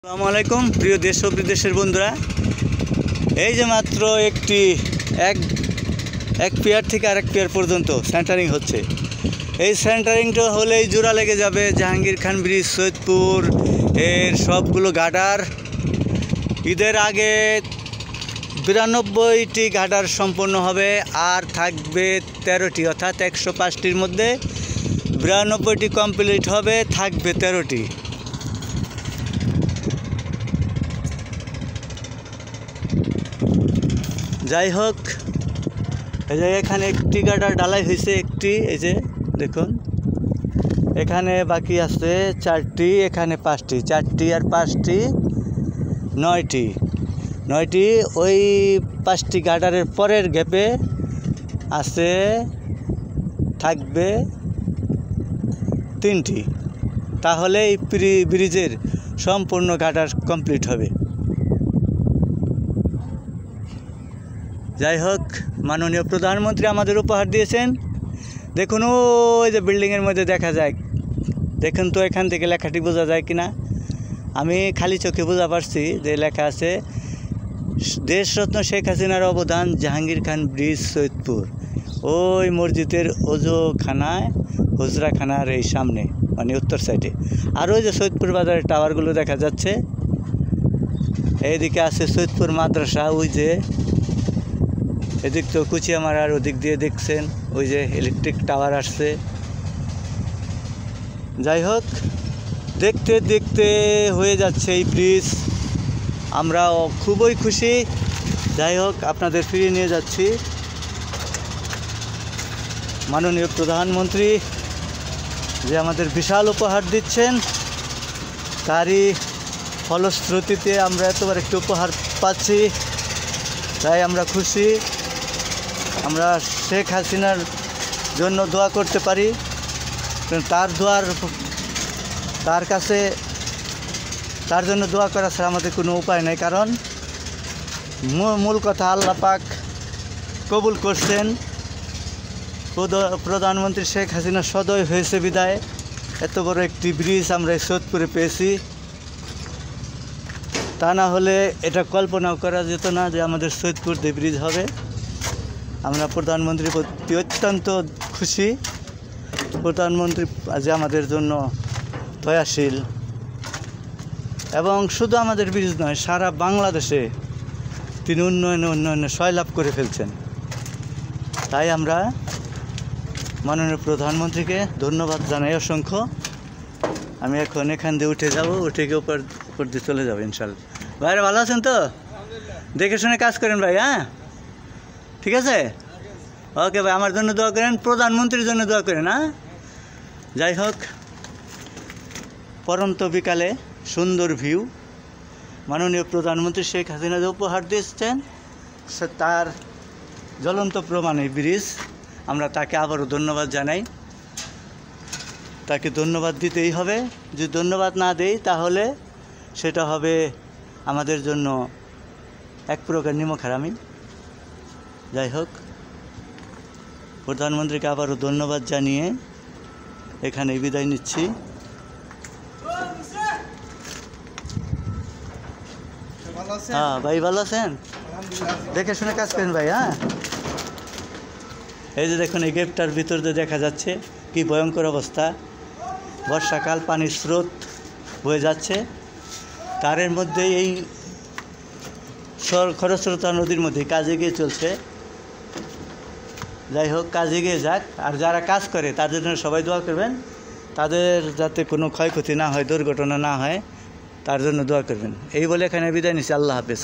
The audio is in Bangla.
আসসালামু আলাইকুম প্রিয় দেশ ও বিদেশের বন্ধুরা। এই যে মাত্র এক পিয়ার থেকে আরেক পিয়ার পর্যন্ত সেন্টারিং হচ্ছে। এই সেন্টারিংটা হলেই জোড়া লেগে যাবে জাহাঙ্গীর খান ব্রিজ, সৈয়দপুর এর সবগুলো গার্ডার। ঈদের আগে 92টি গার্ডার সম্পন্ন হবে, আর থাকবে 13টি, অর্থাৎ 105টির মধ্যে 92টি কমপ্লিট হবে, থাকবে 13টি। যাই হোক, এই যে এখানে একটি গার্ডার ঢালাই হয়েছে, একটি, এই যে দেখুন এখানে বাকি আছে 4টি, এখানে 5টি, 4টি আর 5টি 9টি। ওই 5টি গার্ডারের পরের গ্যাপে আছে, থাকবে 3টি। তাহলে এই ব্রিজের সম্পূর্ণ গার্ডার কমপ্লিট হবে। যাই হোক, মাননীয় প্রধানমন্ত্রী আমাদের উপহার দিয়েছেন। দেখুন ওই যে বিল্ডিংয়ের মধ্যে দেখা যায়, দেখুন তো এখান থেকে লেখাটি বোঝা যায় কি না। আমি খালি চোখে বোঝা পারছি যে লেখা আছে দেশরত্ন শেখ হাসিনার অবদান, জাহাঙ্গীর খান ব্রিজ, সৈয়দপুর। ওই মসজিদের ওজোখানায়, হুজরাখানার এই সামনে, মানে উত্তর সাইডে। আর ওই যে সৈয়দপুর বাজারের টাওয়ারগুলো দেখা যাচ্ছে। এইদিকে আছে সৈয়দপুর মাদ্রাসা, ওই যে এদিক তো কুচিয়ামারার ওদিক দিয়ে দেখছেন, ওই যে ইলেকট্রিক টাওয়ার আসছে। যাই হোক, দেখতে দেখতে হয়ে যাচ্ছে এই ব্রিজ, আমরা খুবই খুশি। যাই হোক, আপনাদের ফিরিয়ে নিয়ে যাচ্ছি। মাননীয় প্রধানমন্ত্রী যে আমাদের বিশাল উপহার দিচ্ছেন, তারই ফলশ্রুতিতে আমরা এতবার একটি উপহার পাচ্ছি, তাই আমরা খুশি। আমরা শেখ হাসিনার জন্য দোয়া করতে পারি, তার জন্য দোয়া করা ছাড়া আমাদের কোনো উপায় নেই। কারণ মূল কথা, আল্লাহ পাক কবুল করছেন। প্রধানমন্ত্রী শেখ হাসিনা সদয় হয়েছে বিদায় এত বড় একটি ব্রিজ আমরা সৈয়দপুরে পেয়েছি। তা না হলে এটা কল্পনাও করা যেত না যে আমাদের সৈয়দপুর দিয়ে ব্রিজ হবে। আমরা প্রধানমন্ত্রীর প্রতি অত্যন্ত খুশি। প্রধানমন্ত্রী যে আমাদের জন্য দয়াশীল, এবং শুধু আমাদের ব্রিজ নয়, সারা বাংলাদেশে তিনি উন্নয়নে সয়লাভ করে ফেলছেন। তাই আমরা মাননীয় প্রধানমন্ত্রীকে ধন্যবাদ জানাই অসংখ্য। আমি এখন এখান দিয়ে উঠে যাব, উঠে গিয়ে উপর দিয়ে চলে যাবো ইনশাল্লাহ। ভাইরা ভালো আছেন তো? দেখে শুনে কাজ করেন ভাই, হ্যাঁ ঠিক আছে, ওকে ভাই। আমার জন্য দোয়া করেন, প্রধানমন্ত্রীর জন্য দোয়া করেন, হ্যাঁ। যাই হোক, পরন্ত বিকালে সুন্দর ভিউ, মাননীয় প্রধানমন্ত্রী শেখ হাসিনা যে উপহার দিচ্ছেন তার জ্বলন্ত প্রমাণ এই ব্রিজ। আমরা তাকে আবারও ধন্যবাদ জানাই। তাকে ধন্যবাদ দিতেই হবে। যদি ধন্যবাদ না দেই তাহলে সেটা হবে আমাদের জন্য এক প্রকার নিমকহারামি। যাই হোক, প্রধানমন্ত্রীকে আবারও ধন্যবাদ জানিয়ে এখানে বিদায় নিচ্ছি। হ্যাঁ ভাই, ভালো আছেন? দেখে শুনে কাজ করেন ভাই, হ্যাঁ। এই যে দেখুন, এই গেটটার ভিতর দিয়ে দেখা যাচ্ছে কি ভয়ঙ্কর অবস্থা। বর্ষাকাল, পানির স্রোত বয়ে যাচ্ছে, তারের মধ্যে এই খরস্রোতা নদীর মধ্যে কাজে গিয়ে চলছে। যাই হোক, কাজে গিয়ে যাক। আর যারা কাজ করে তাদের জন্য সবাই দোয়া করবেন, তাদের যাতে কোনো ক্ষয়ক্ষতি না হয়, দুর্ঘটনা না হয়, তার জন্য দোয়া করবেন। এই বলে এখানে বিদায় নিচ্ছি। আল্লাহ হাফেজ।